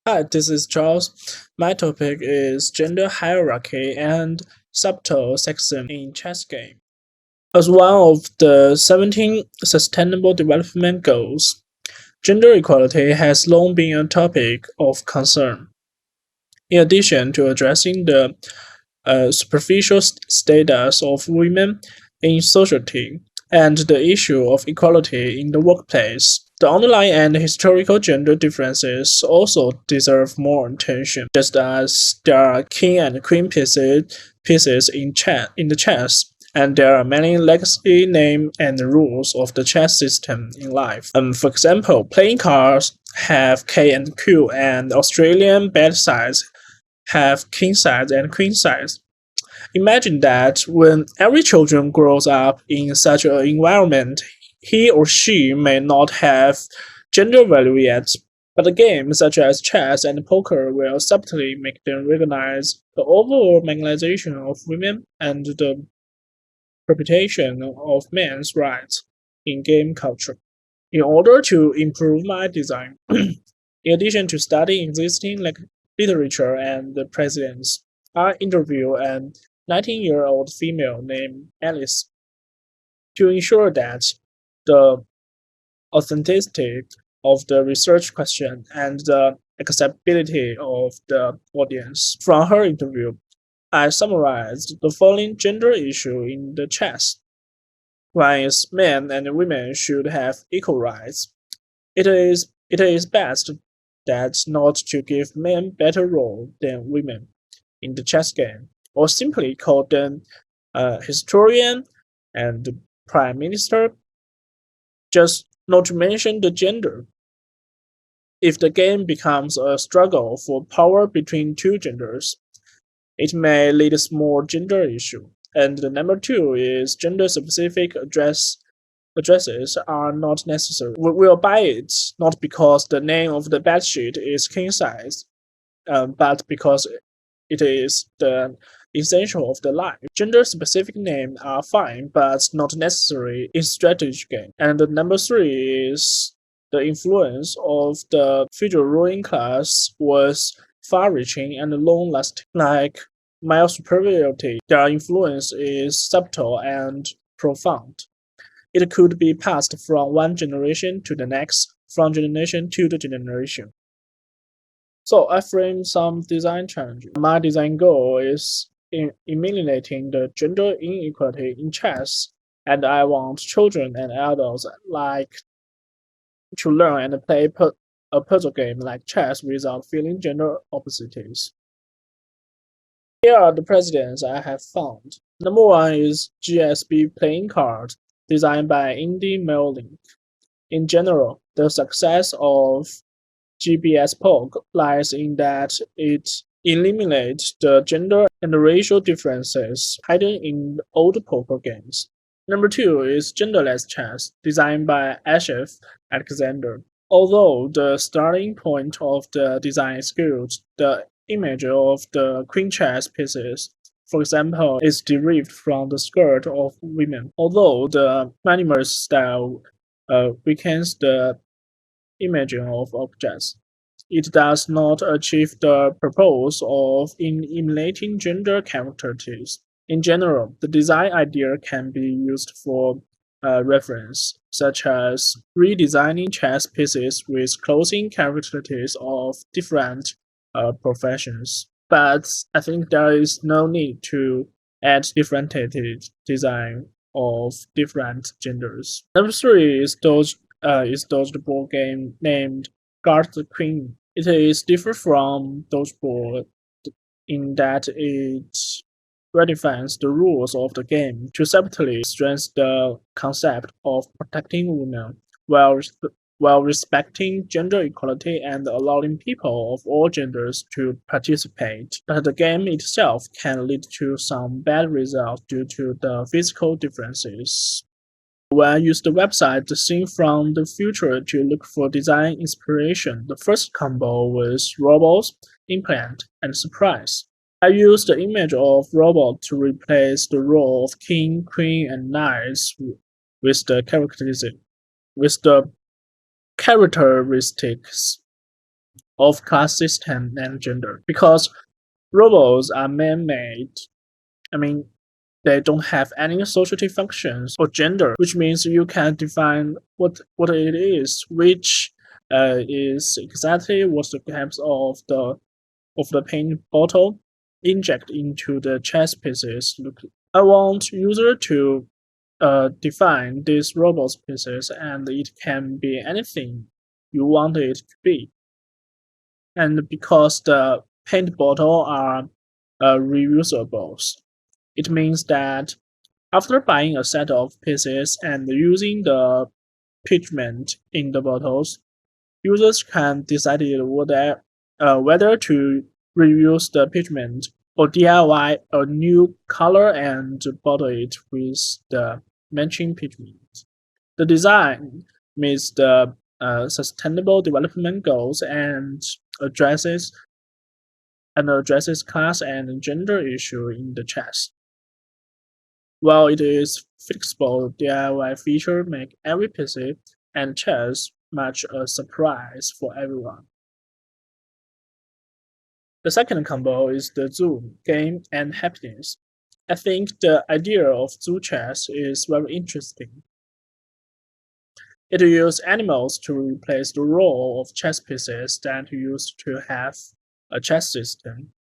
Hi, this is Charles. My topic is gender hierarchy and subtle sexism in chess game. As one of the 17 Sustainable Development Goals, gender equality has long been a topic of concern. In addition to addressing the superficial status of women in society and the issue of equality in the workplace, the underlying and historical gender differences also deserve more attention, just as there are king and queen pieces in the chess, and there are many legacy names and rules of the chess system in life. For example, playing cards have K and Q, and Australian bed sides have king size and queen size. Imagine that when every child grows up in such an environment, he or she may not have gender value yet, but games such as chess and poker will subtly make them recognize the overall marginalization of women and the perpetuation of men's rights in game culture. In order to improve my design, in addition to studying existing literature and the precedents, I interviewed an 19-year-old female named Alice to ensure that the authenticity of the research question and the acceptability of the audience. From her interview, I summarized the following gender issue in the chess. One is men and women should have equal rights. It is best that not to give men better role than women in the chess game, or simply call them historian and prime minister, just not to mention the gender. If the game becomes a struggle for power between two genders, it may lead to more gender issue. And the number two is gender-specific addresses are not necessary. We will buy it not because the name of the bedsheet is king size, but because it is the essential of the life. Gender-specific names are fine, but not necessary in strategy game. And the number three is the influence of the feudal ruling class was far-reaching and long-lasting. Like male superiority, their influence is subtle and profound. It could be passed from one generation to the next, from generation to the generation. So I framed some design challenges. My design goal is in eliminating the gender inequality in chess, and I want children and adults like to learn and play a puzzle game like chess without feeling gender opposites. Here are the precedents I have found. Number one is GSB playing card, designed by Indy Melling. In general, the success of GBS poke lies in that it eliminates the gender and racial differences hidden in old poker games. Number two is genderless chess, designed by Ashif Alexander. Although the starting point of the design is good, the image of the queen chess pieces, for example, is derived from the skirt of women. Although the minimalist style weakens the imaging of objects, it does not achieve the purpose of eliminating gender characteristics. In general, the design idea can be used for reference, such as redesigning chess pieces with clothing characteristics of different professions. But I think there is no need to add differentiated design of different genders. Number three is dodgeball game named Guard the Queen. It is different from dodgeball in that it redefines the rules of the game to subtly strengthen the concept of protecting women while respecting gender equality and allowing people of all genders to participate. But the game itself can lead to some bad results due to the physical differences. When I used the website Seen from the Future to look for design inspiration, the first combo was robots, implant, and surprise. I used the image of robot to replace the role of king, queen, and knights with the characteristics of class system and gender, because robots are man-made. I mean, they don't have any society functions or gender, which means you can define what it is, which is exactly what the caps of the paint bottle inject into the chess pieces. Look, I want user to define these robot pieces, and it can be anything you want it to be. And because the paint bottle are reusables, it means that after buying a set of pieces and using the pigment in the bottles, users can decide whether to reuse the pigment or DIY a new color and bottle it with the matching pigment. The design meets the sustainable development goals and addresses class and gender issue in the chess. While it is flexible, DIY feature make every PC and chess match a surprise for everyone. The second combo is the Zoo, game and happiness. I think the idea of Zoo chess is very interesting. It uses animals to replace the role of chess pieces that used to have a chess system.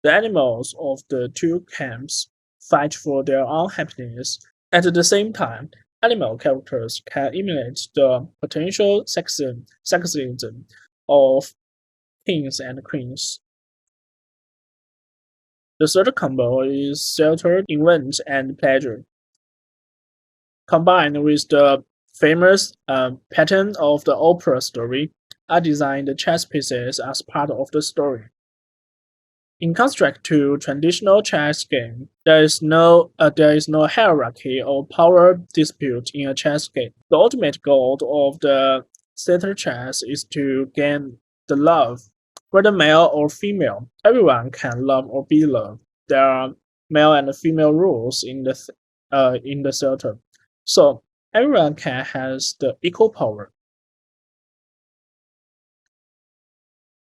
The animals of the two camps fight for their own happiness. At the same time, animal characters can emulate the potential sexism of kings and queens. The third combo is sheltered event and pleasure. Combined with the famous pattern of the opera story, I designed the chess pieces as part of the story. In contrast to traditional chess game, there is no hierarchy or power dispute in a chess game. The ultimate goal of the theater chess is to gain the love, whether male or female. Everyone can love or be loved. There are male and female rules in the theater, so everyone can has the equal power.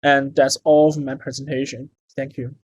And that's all of my presentation. Thank you.